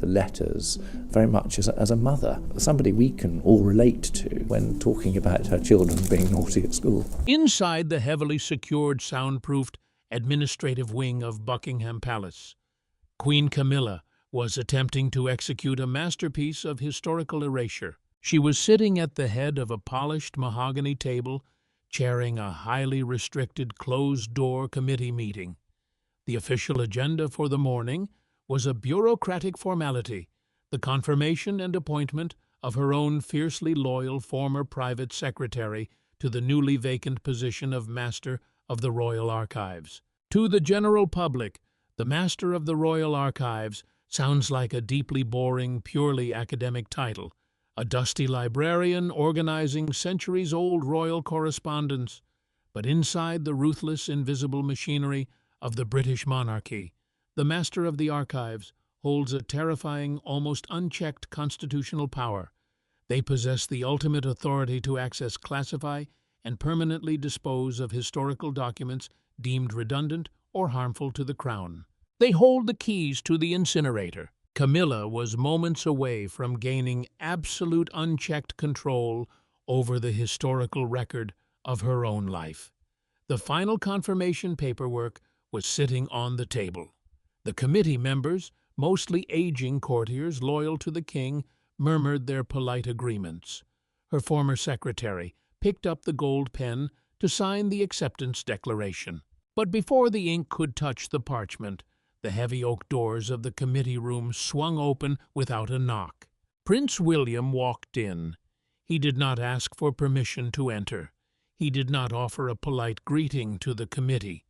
the letters very much as a mother, somebody we can all relate to when talking about her children being naughty at school. Inside the heavily secured, soundproofed administrative wing of Buckingham Palace, Queen Camilla was attempting to execute a masterpiece of historical erasure. She was sitting at the head of a polished mahogany table, chairing a highly restricted closed-door committee meeting. The official agenda for the morning was a bureaucratic formality, the confirmation and appointment of her own fiercely loyal former private secretary to the newly vacant position of Master of the Royal Archives. To the general public, the Master of the Royal Archives sounds like a deeply boring, purely academic title, a dusty librarian organizing centuries-old royal correspondence. But inside the ruthless, invisible machinery of the British monarchy, the Master of the Archives holds a terrifying, almost unchecked constitutional power. They possess the ultimate authority to access, classify, and permanently dispose of historical documents deemed redundant or harmful to the Crown. They hold the keys to the incinerator. Camilla was moments away from gaining absolute unchecked control over the historical record of her own life. The final confirmation paperwork was sitting on the table. The committee members, mostly aging courtiers loyal to the king, murmured their polite agreements. Her former secretary picked up the gold pen to sign the acceptance declaration. But before the ink could touch the parchment, the heavy oak doors of the committee room swung open without a knock. Prince William walked in. He did not ask for permission to enter. He did not offer a polite greeting to the committee.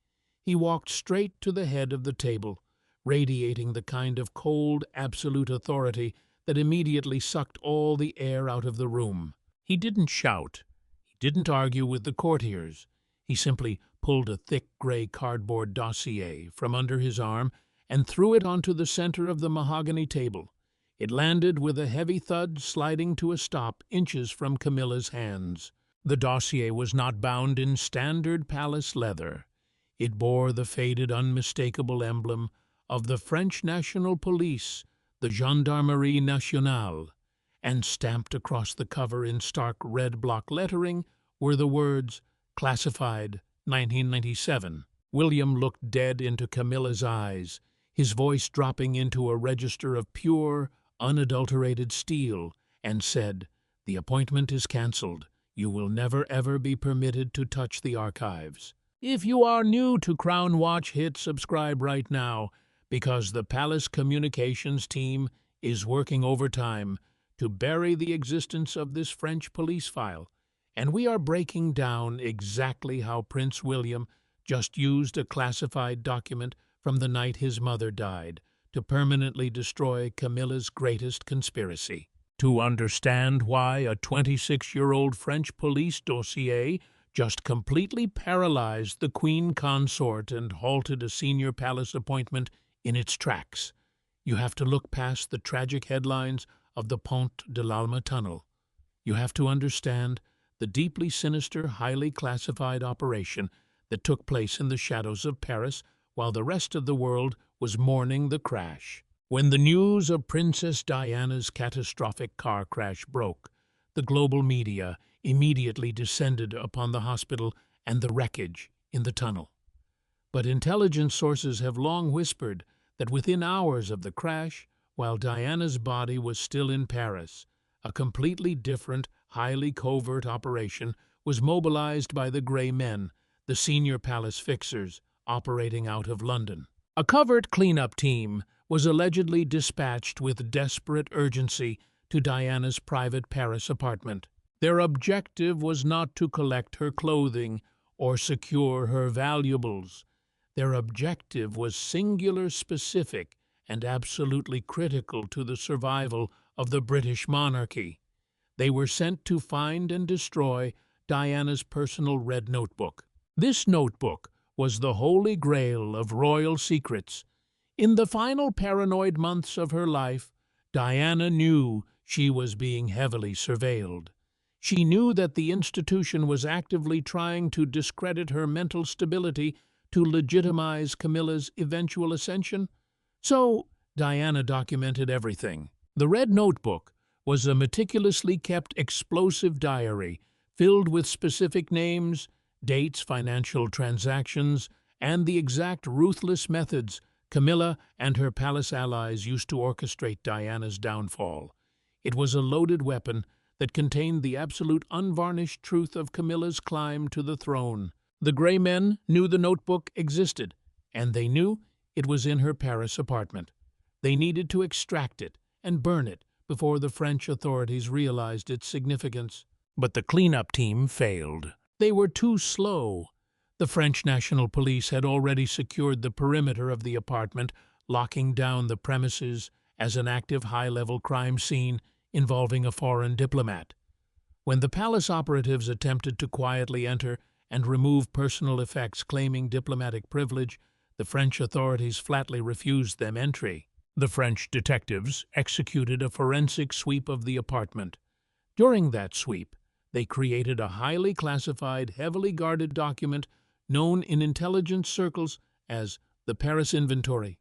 He walked straight to the head of the table, radiating the kind of cold, absolute authority that immediately sucked all the air out of the room. He didn't shout. He didn't argue with the courtiers. He simply pulled a thick gray cardboard dossier from under his arm and threw it onto the center of the mahogany table. It landed with a heavy thud, sliding to a stop inches from Camilla's hands. The dossier was not bound in standard palace leather. It bore the faded, unmistakable emblem of the French National Police, the Gendarmerie Nationale, and stamped across the cover in stark red block lettering were the words, "Classified, 1997. William looked dead into Camilla's eyes, his voice dropping into a register of pure, unadulterated steel, and said, "The appointment is cancelled. You will never ever be permitted to touch the archives." If you are new to Crown Watch, hit subscribe right now, because the Palace Communications team is working overtime to bury the existence of this French police file, and we are breaking down exactly how Prince William just used a classified document from the night his mother died to permanently destroy Camilla's greatest conspiracy. To understand why a 26-year-old French police dossier just completely paralyzed the Queen Consort and halted a senior palace appointment in its tracks, you have to look past the tragic headlines of the Pont de l'Alma tunnel. You have to understand the deeply sinister, highly classified operation that took place in the shadows of Paris while the rest of the world was mourning the crash. When the news of Princess Diana's catastrophic car crash broke, the global media immediately descended upon the hospital and the wreckage in the tunnel. But intelligence sources have long whispered that within hours of the crash, while Diana's body was still in Paris, a completely different, highly covert operation was mobilized by the Grey Men, the senior palace fixers operating out of London. A covert cleanup team was allegedly dispatched with desperate urgency to Diana's private Paris apartment. Their objective was not to collect her clothing or secure her valuables. Their objective was singular, specific, and absolutely critical to the survival of the British monarchy. They were sent to find and destroy Diana's personal red notebook. This notebook was the holy grail of royal secrets. In the final paranoid months of her life, Diana knew she was being heavily surveilled. She knew that the institution was actively trying to discredit her mental stability to legitimize Camilla's eventual ascension. So Diana documented everything. The Red Notebook was a meticulously kept explosive diary filled with specific names, dates, financial transactions, and the exact ruthless methods Camilla and her palace allies used to orchestrate Diana's downfall. It was a loaded weapon that contained the absolute unvarnished truth of Camilla's climb to the throne. The Grey Men knew the notebook existed, and they knew it was in her Paris apartment. They needed to extract it and burn it before the French authorities realized its significance. But the cleanup team failed. They were too slow. The French National Police had already secured the perimeter of the apartment, locking down the premises as an active high-level crime scene involving a foreign diplomat. When the palace operatives attempted to quietly enter and remove personal effects claiming diplomatic privilege, the French authorities flatly refused them entry. The French detectives executed a forensic sweep of the apartment. During that sweep, they created a highly classified, heavily guarded document known in intelligence circles as the Paris Inventory.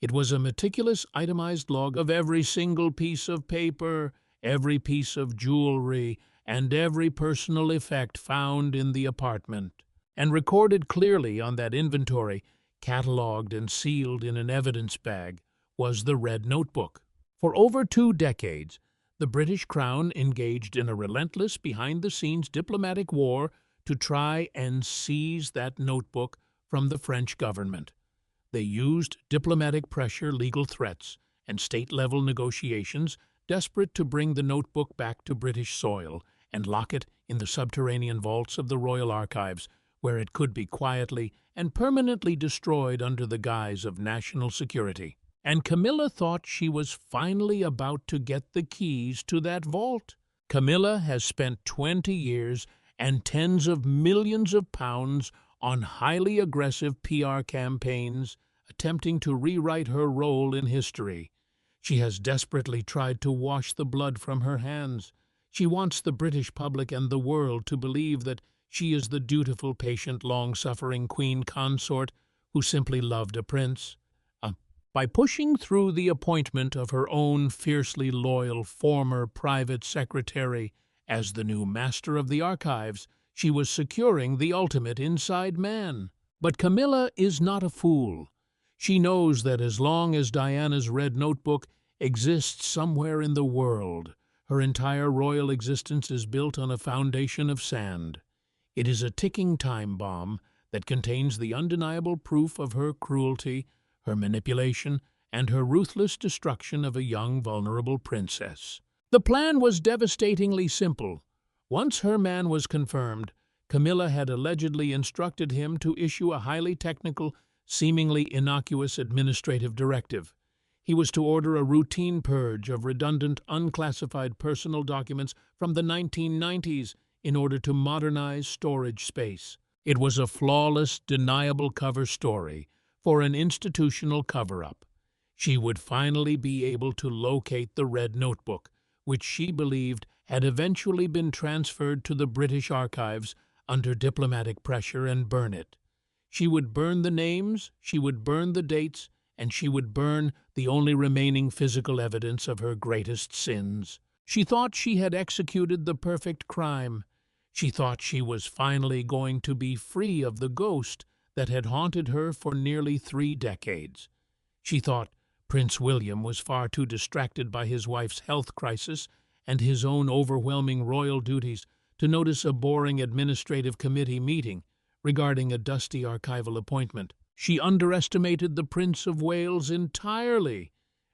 It was a meticulous, itemized log of every single piece of paper, every piece of jewelry, and every personal effect found in the apartment. And recorded clearly on that inventory, catalogued and sealed in an evidence bag, was the Red Notebook. For over 2 decades, the British Crown engaged in a relentless, behind-the-scenes diplomatic war to try and seize that notebook from the French government. They used diplomatic pressure, legal threats, and state-level negotiations, desperate to bring the notebook back to British soil and lock it in the subterranean vaults of the Royal Archives, where it could be quietly and permanently destroyed under the guise of national security. And Camilla thought she was finally about to get the keys to that vault. Camilla has spent 20 years and tens of millions of pounds on highly aggressive PR campaigns, attempting to rewrite her role in history. She has desperately tried to wash the blood from her hands. She wants the British public and the world to believe that she is the dutiful, patient, long-suffering queen consort who simply loved a prince. By pushing through the appointment of her own fiercely loyal former private secretary as the new master of the archives, she was securing the ultimate inside man. But Camilla is not a fool. She knows that as long as Diana's Red Notebook exists somewhere in the world, her entire royal existence is built on a foundation of sand. It is a ticking time bomb that contains the undeniable proof of her cruelty, her manipulation, and her ruthless destruction of a young, vulnerable princess. The plan was devastatingly simple. Once her man was confirmed, Camilla had allegedly instructed him to issue a highly technical, seemingly innocuous administrative directive. He was to order a routine purge of redundant, unclassified personal documents from the 1990s in order to modernize storage space. It was a flawless, deniable cover story for an institutional cover-up. She would finally be able to locate the Red Notebook, which she believed had eventually been transferred to the British archives under diplomatic pressure, and burn it. She would burn the names, she would burn the dates, and she would burn the only remaining physical evidence of her greatest sins. She thought she had executed the perfect crime. She thought she was finally going to be free of the ghost that had haunted her for nearly 3 decades. She thought Prince William was far too distracted by his wife's health crisis and his own overwhelming royal duties to notice a boring administrative committee meeting regarding a dusty archival appointment. She underestimated the Prince of Wales entirely,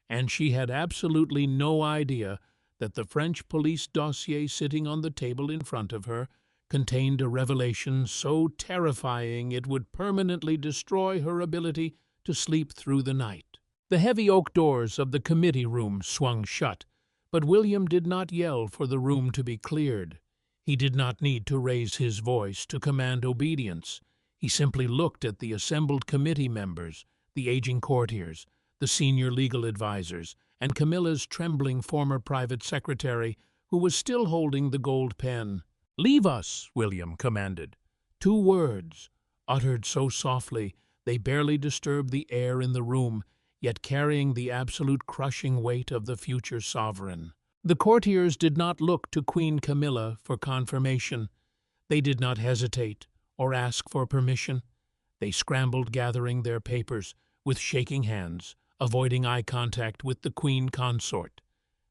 and she had absolutely no idea that the French police dossier sitting on the table in front of her contained a revelation so terrifying it would permanently destroy her ability to sleep through the night. The heavy oak doors of the committee room swung shut, but William did not yell for the room to be cleared. He did not need to raise his voice to command obedience. He simply looked at the assembled committee members, the aging courtiers, the senior legal advisers, and Camilla's trembling former private secretary, who was still holding the gold pen. "Leave us," William commanded. 2 words, uttered so softly they barely disturbed the air in the room, yet carrying the absolute crushing weight of the future sovereign. The courtiers did not look to Queen Camilla for confirmation. They did not hesitate or ask for permission. They scrambled gathering their papers with shaking hands, avoiding eye contact with the queen consort.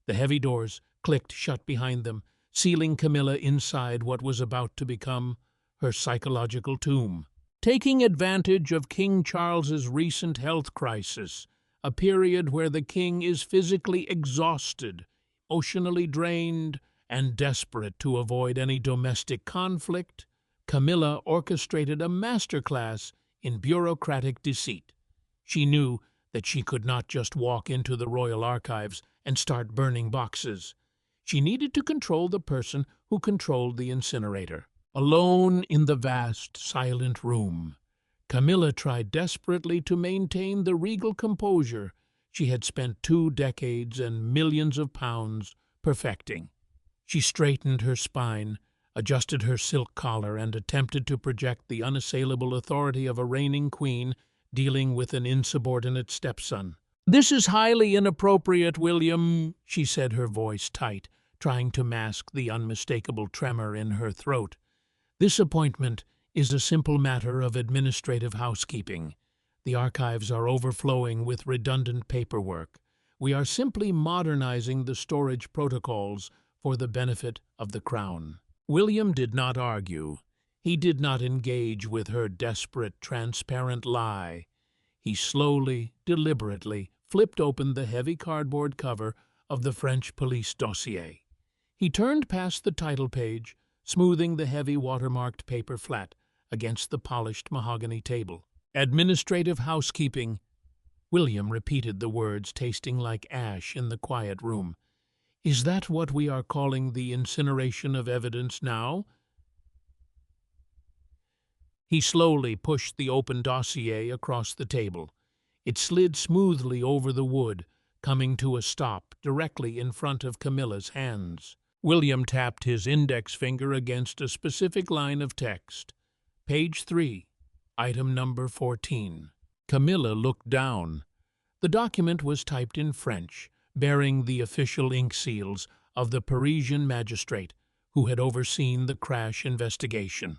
The heavy doors clicked shut behind them, sealing Camilla inside what was about to become her psychological tomb. Taking advantage of King Charles's recent health crisis, a period where the king is physically exhausted, emotionally drained, and desperate to avoid any domestic conflict, Camilla orchestrated a masterclass in bureaucratic deceit. She knew that she could not just walk into the royal archives and start burning boxes. She needed to control the person who controlled the incinerator. Alone in the vast, silent room, Camilla tried desperately to maintain the regal composure she had spent 2 decades and millions of pounds perfecting. She straightened her spine, adjusted her silk collar, and attempted to project the unassailable authority of a reigning queen dealing with an insubordinate stepson. "This is highly inappropriate, William," she said, her voice tight, trying to mask the unmistakable tremor in her throat. "This appointment is a simple matter of administrative housekeeping. The archives are overflowing with redundant paperwork. We are simply modernizing the storage protocols for the benefit of the crown." William did not argue. He did not engage with her desperate, transparent lie. He slowly, deliberately flipped open the heavy cardboard cover of the French police dossier. He turned past the title page, smoothing the heavy watermarked paper flat against the polished mahogany table. "Administrative housekeeping." William repeated the words, tasting like ash in the quiet room. "Is that what we are calling the incineration of evidence now?" He slowly pushed the open dossier across the table. It slid smoothly over the wood, coming to a stop directly in front of Camilla's hands. William tapped his index finger against a specific line of text. "Page 3, item number 14. Camilla looked down. The document was typed in French, bearing the official ink seals of the Parisian magistrate who had overseen the crash investigation.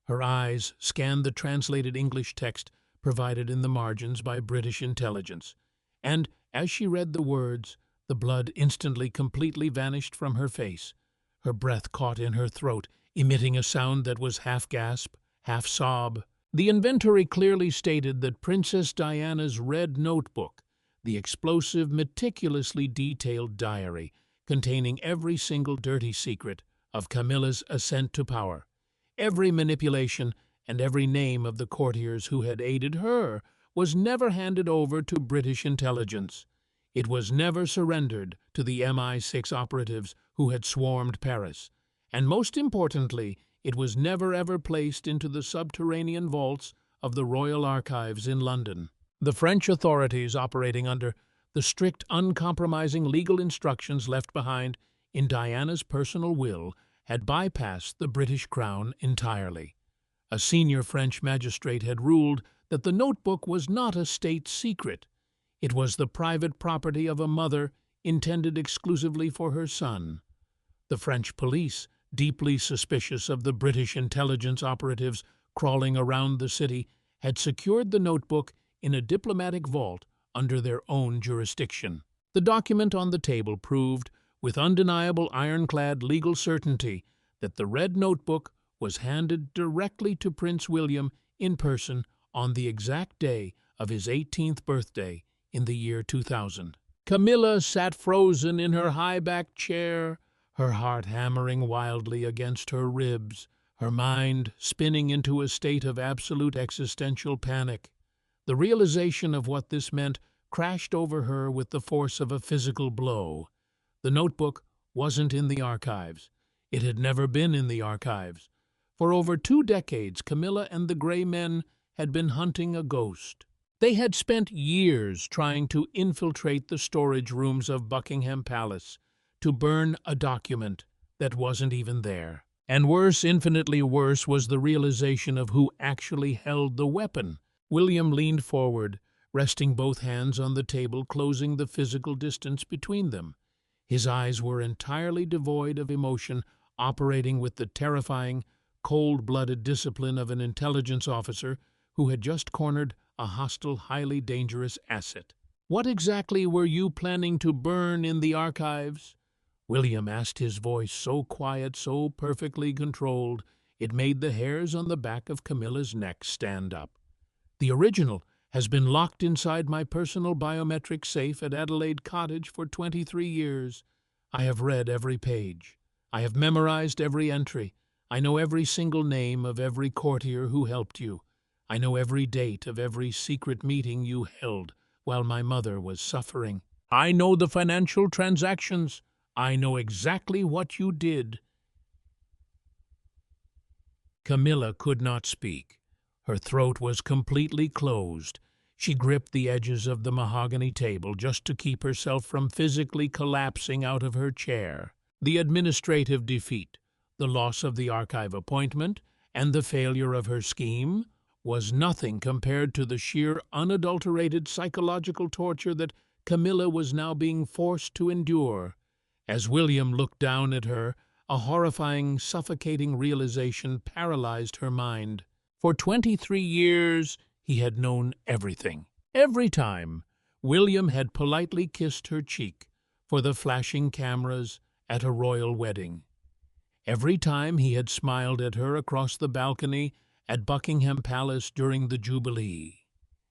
Her eyes scanned the translated English text provided in the margins by British intelligence, and as she read the words, the blood instantly completely vanished from her face. Her breath caught in her throat, emitting a sound that was half gasp, half sob. The inventory clearly stated that Princess Diana's red notebook, the explosive, meticulously detailed diary containing every single dirty secret of Camilla's ascent to power, every manipulation and every name of the courtiers who had aided her, was never handed over to British intelligence. It was never surrendered to the MI6 operatives who had swarmed Paris. And most importantly, it was never ever placed into the subterranean vaults of the Royal Archives in London. The French authorities, operating under the strict, uncompromising legal instructions left behind in Diana's personal will, had bypassed the British Crown entirely. A senior French magistrate had ruled that the notebook was not a state secret. It was the private property of a mother intended exclusively for her son. The French police, deeply suspicious of the British intelligence operatives crawling around the city, had secured the notebook in a diplomatic vault under their own jurisdiction. The document on the table proved, with undeniable ironclad legal certainty, that the red notebook was handed directly to Prince William in person on the exact day of his 18th birthday in the year 2000. Camilla sat frozen in her high-backed chair, her heart hammering wildly against her ribs, her mind spinning into a state of absolute existential panic. The realization of what this meant crashed over her with the force of a physical blow. The notebook wasn't in the archives. It had never been in the archives. For over 2 decades, Camilla and the Grey Men had been hunting a ghost. They had spent years trying to infiltrate the storage rooms of Buckingham Palace, to burn a document that wasn't even there. And worse, infinitely worse, was the realization of who actually held the weapon. William leaned forward, resting both hands on the table, closing the physical distance between them. His eyes were entirely devoid of emotion, operating with the terrifying, cold-blooded discipline of an intelligence officer who had just cornered a hostile, highly dangerous asset. "What exactly were you planning to burn in the archives?" William asked, his voice so quiet, so perfectly controlled, it made the hairs on the back of Camilla's neck stand up. "The original has been locked inside my personal biometric safe at Adelaide Cottage for 23 years. I have read every page. I have memorized every entry. I know every single name of every courtier who helped you. I know every date of every secret meeting you held while my mother was suffering. I know the financial transactions. I know exactly what you did." Camilla could not speak. Her throat was completely closed. She gripped the edges of the mahogany table just to keep herself from physically collapsing out of her chair. The administrative defeat, the loss of the archive appointment, and the failure of her scheme was nothing compared to the sheer, unadulterated psychological torture that Camilla was now being forced to endure. As William looked down at her, a horrifying, suffocating realization paralyzed her mind. For 23 years, he had known everything. Every time, William had politely kissed her cheek for the flashing cameras at a royal wedding. Every time he had smiled at her across the balcony at Buckingham Palace during the Jubilee.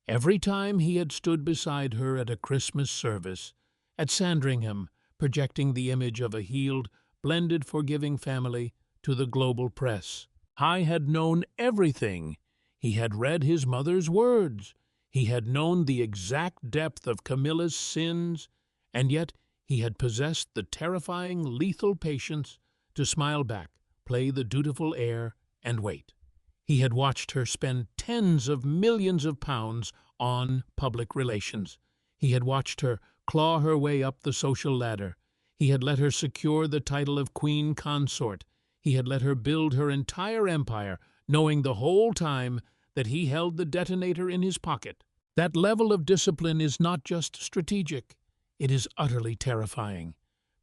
Every time he had stood beside her at a Christmas service at Sandringham, projecting the image of a healed, blended, forgiving family to the global press. I had known everything. He had read his mother's words. He had known the exact depth of Camilla's sins, and yet he had possessed the terrifying, lethal patience to smile back, play the dutiful heir, and wait. He had watched her spend tens of millions of pounds on public relations. He had watched her claw her way up the social ladder. He had let her secure the title of Queen Consort. He had let her build her entire empire, knowing the whole time that he held the detonator in his pocket. That level of discipline is not just strategic, it is utterly terrifying.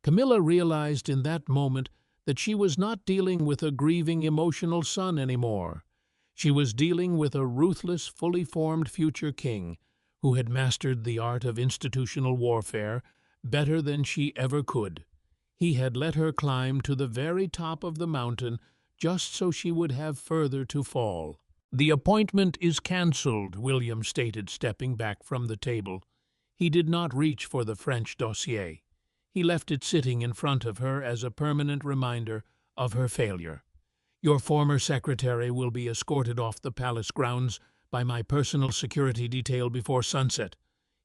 Camilla realized in that moment that she was not dealing with a grieving, emotional son anymore. She was dealing with a ruthless, fully formed future king who had mastered the art of institutional warfare better than she ever could. He had let her climb to the very top of the mountain just so she would have further to fall. "The appointment is cancelled," William stated, stepping back from the table. He did not reach for the French dossier. He left it sitting in front of her as a permanent reminder of her failure. "Your former secretary will be escorted off the palace grounds by my personal security detail before sunset.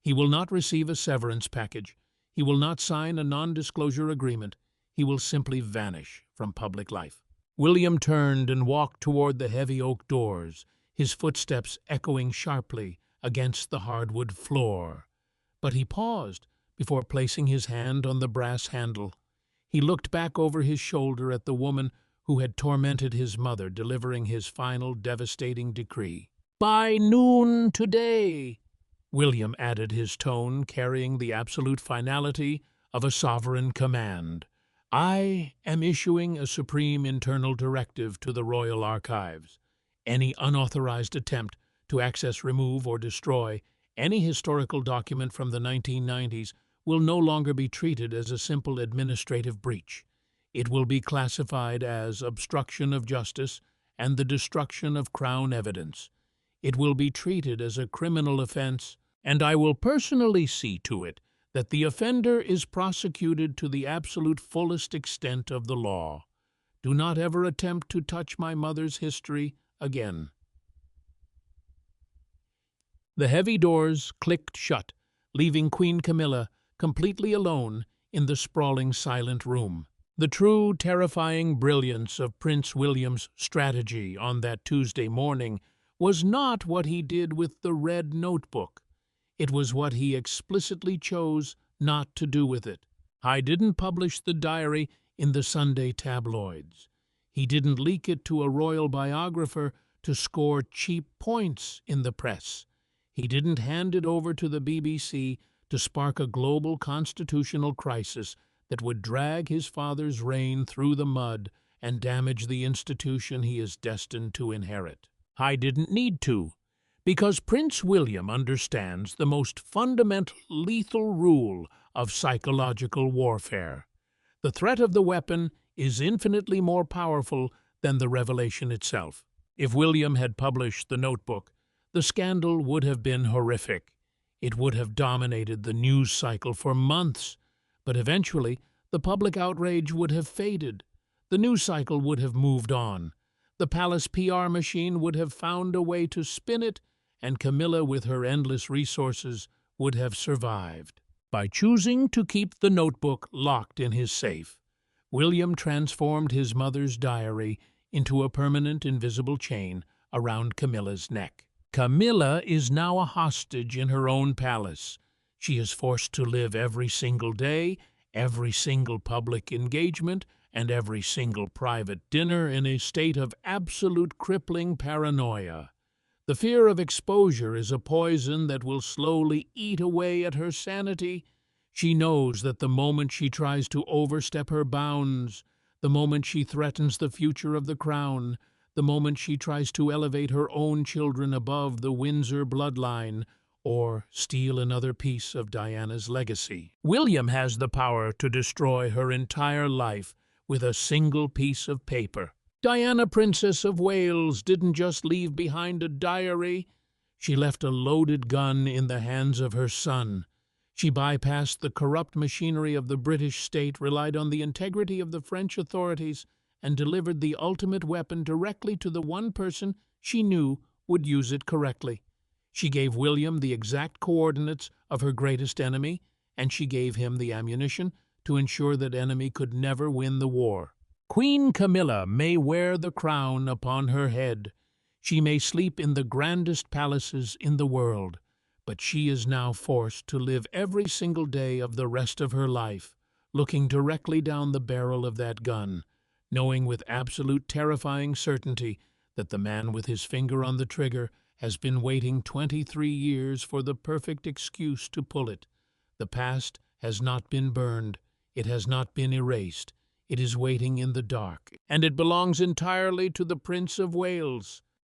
He will not receive a severance package. He will not sign a non-disclosure agreement. He will simply vanish from public life." William turned and walked toward the heavy oak doors, his footsteps echoing sharply against the hardwood floor. But he paused before placing his hand on the brass handle. He looked back over his shoulder at the woman who had tormented his mother, delivering his final devastating decree. "By noon today," William added, his tone carrying the absolute finality of a sovereign command, "I am issuing a supreme internal directive to the Royal Archives. Any unauthorized attempt to access, remove, or destroy any historical document from the 1990s will no longer be treated as a simple administrative breach. It will be classified as obstruction of justice and the destruction of Crown evidence. It will be treated as a criminal offense, and I will personally see to it that the offender is prosecuted to the absolute fullest extent of the law. Do not ever attempt to touch my mother's history again." The heavy doors clicked shut, leaving Queen Camilla completely alone in the sprawling, silent room. The true, terrifying brilliance of Prince William's strategy on that Tuesday morning was not what he did with the red notebook. It was what he explicitly chose not to do with it. I didn't publish the diary in the Sunday tabloids. He didn't leak it to a royal biographer to score cheap points in the press. He didn't hand it over to the BBC to spark a global constitutional crisis that would drag his father's reign through the mud and damage the institution he is destined to inherit. I didn't need to, because Prince William understands the most fundamental lethal rule of psychological warfare. The threat of the weapon is infinitely more powerful than the revelation itself. If William had published the notebook, the scandal would have been horrific. It would have dominated the news cycle for months, but eventually the public outrage would have faded. The news cycle would have moved on. The palace PR machine would have found a way to spin it, and Camilla, with her endless resources, would have survived. By choosing to keep the notebook locked in his safe, William transformed his mother's diary into a permanent invisible chain around Camilla's neck. Camilla is now a hostage in her own palace. She is forced to live every single day, every single public engagement, and every single private dinner in a state of absolute crippling paranoia. The fear of exposure is a poison that will slowly eat away at her sanity. She knows that the moment she tries to overstep her bounds, the moment she threatens the future of the crown, the moment she tries to elevate her own children above the Windsor bloodline, or steal another piece of Diana's legacy, William has the power to destroy her entire life with a single piece of paper. Diana, Princess of Wales, didn't just leave behind a diary. She left a loaded gun in the hands of her son. She bypassed the corrupt machinery of the British state, relied on the integrity of the French authorities, and delivered the ultimate weapon directly to the one person she knew would use it correctly. She gave William the exact coordinates of her greatest enemy, and she gave him the ammunition to ensure that enemy could never win the war. Queen Camilla may wear the crown upon her head. She may sleep in the grandest palaces in the world, but she is now forced to live every single day of the rest of her life, looking directly down the barrel of that gun, knowing with absolute terrifying certainty that the man with his finger on the trigger has been waiting 23 years for the perfect excuse to pull it. The past has not been burned. It has not been erased. It is waiting in the dark, and it belongs entirely to the Prince of Wales.